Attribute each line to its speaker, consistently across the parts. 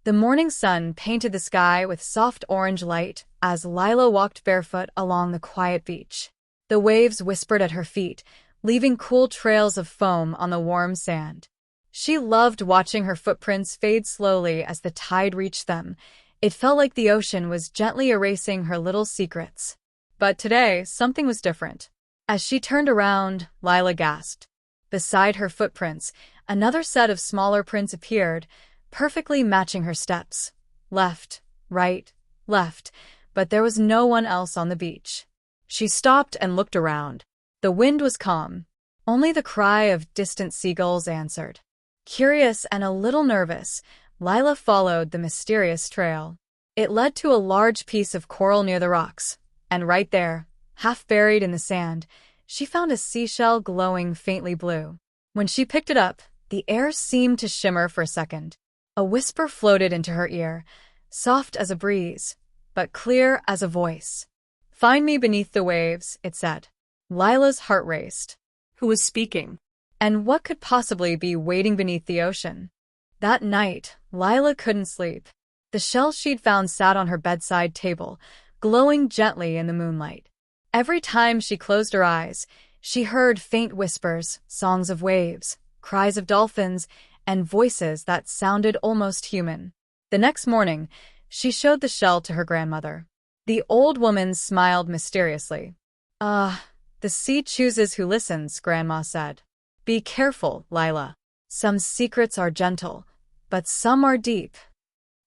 Speaker 1: The morning sun painted the sky with soft orange light as Lila walked barefoot along the quiet beach. The waves whispered at her feet, leaving cool trails of foam on the warm sand. She loved watching her footprints fade slowly as the tide reached them. It felt like the ocean was gently erasing her little secrets. But today, something was different. As she turned around, Lila gasped. Beside her footprints, another set of smaller prints appeared, perfectly matching her steps. Left, right, left, but there was no one else on the beach. She stopped and looked around. The wind was calm. Only the cry of distant seagulls answered. Curious and a little nervous, Lila followed the mysterious trail. It led to a large piece of coral near the rocks, and right there, half buried in the sand, she found a seashell glowing faintly blue. When she picked it up, the air seemed to shimmer for a second. A whisper floated into her ear, soft as a breeze, but clear as a voice. "Find me beneath the waves," it said. Lila's heart raced. Who was speaking? And what could possibly be waiting beneath the ocean? That night, Lila couldn't sleep. The shell she'd found sat on her bedside table, glowing gently in the moonlight. Every time she closed her eyes, she heard faint whispers, songs of waves, cries of dolphins, and voices that sounded almost human. The next morning, she showed the shell to her grandmother. The old woman smiled mysteriously. The sea chooses who listens," Grandma said. "Be careful, Lila. Some secrets are gentle, but some are deep."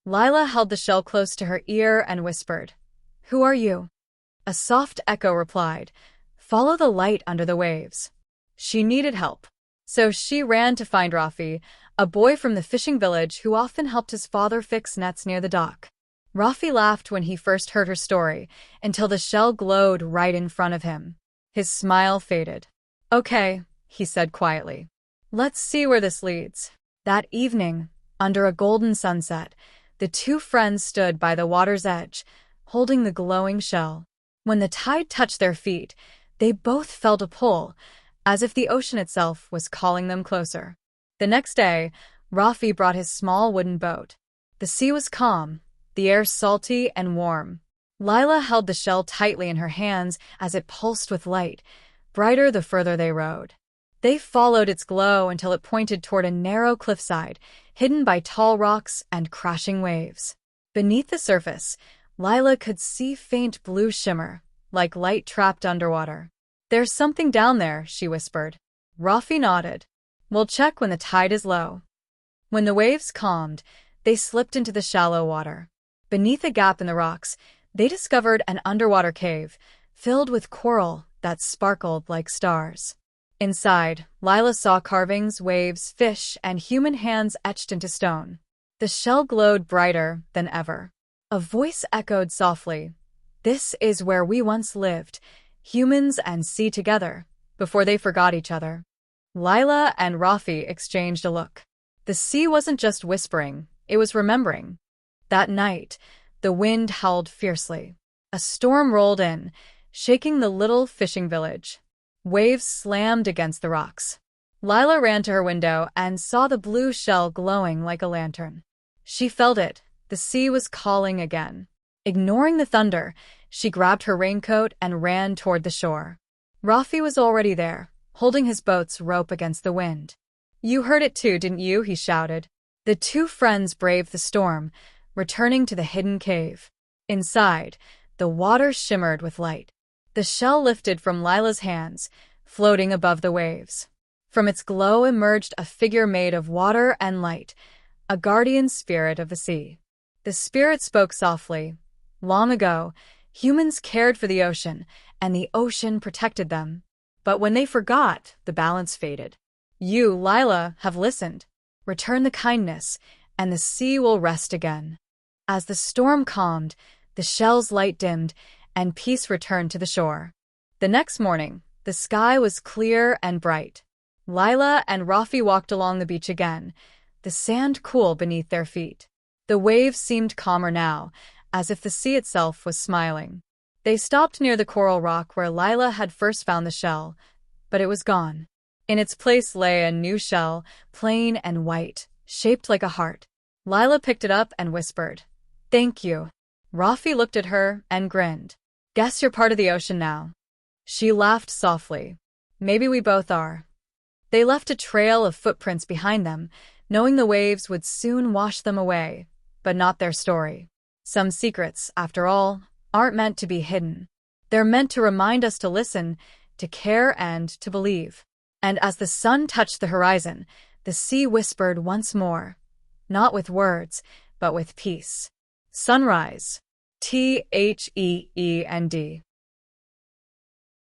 Speaker 1: Lila held the shell close to her ear and whispered, "Who are you?" A soft echo replied, "Follow the light under the waves." She needed help. So she ran to find Rafi, a boy from the fishing village who often helped his father fix nets near the dock. Rafi laughed when he first heard her story, until the shell glowed right in front of him. His smile faded. "Okay," he said quietly. "Let's see where this leads." That evening, under a golden sunset, the two friends stood by the water's edge, holding the glowing shell. When the tide touched their feet, they both felt a pull, as if the ocean itself was calling them closer. The next day, Rafi brought his small wooden boat. The sea was calm, the air salty and warm. Lila held the shell tightly in her hands as it pulsed with light, brighter the further they rowed. They followed its glow until it pointed toward a narrow cliffside, hidden by tall rocks and crashing waves. Beneath the surface, Lila could see faint blue shimmer, like light trapped underwater. "There's something down there," she whispered. Rafi nodded. "We'll check when the tide is low." When the waves calmed, they slipped into the shallow water. Beneath a gap in the rocks, they discovered an underwater cave, filled with coral that sparkled like stars. Inside, Lila saw carvings, waves, fish, and human hands etched into stone. The shell glowed brighter than ever. A voice echoed softly, "This is where we once lived, humans and sea together, before they forgot each other." Lila and Rafi exchanged a look. The sea wasn't just whispering, it was remembering. That night, the wind howled fiercely. A storm rolled in, shaking the little fishing village. Waves slammed against the rocks. Lila ran to her window and saw the blue shell glowing like a lantern. She felt it. The sea was calling again. Ignoring the thunder, she grabbed her raincoat and ran toward the shore. Rafi was already there, holding his boat's rope against the wind. "You heard it too, didn't you?" he shouted. The two friends braved the storm, returning to the hidden cave. Inside, the water shimmered with light. The shell lifted from Lila's hands, floating above the waves. From its glow emerged a figure made of water and light, a guardian spirit of the sea. The spirit spoke softly. "Long ago, humans cared for the ocean, and the ocean protected them. But when they forgot, the balance faded. You, Lila, have listened. Return the kindness, and the sea will rest again." As the storm calmed, the shell's light dimmed, and peace returned to the shore. The next morning, the sky was clear and bright. Lila and Rafi walked along the beach again, the sand cool beneath their feet. The waves seemed calmer now, as if the sea itself was smiling. They stopped near the coral rock where Lila had first found the shell, but it was gone. In its place lay a new shell, plain and white, shaped like a heart. Lila picked it up and whispered, "Thank you." Rafi looked at her and grinned. "Guess you're part of the ocean now." She laughed softly. "Maybe we both are." They left a trail of footprints behind them, knowing the waves would soon wash them away, but not their story. Some secrets, after all, aren't meant to be hidden. They're meant to remind us to listen, to care, and to believe. And as the sun touched the horizon, the sea whispered once more, not with words, but with peace. Sunrise. THEEND.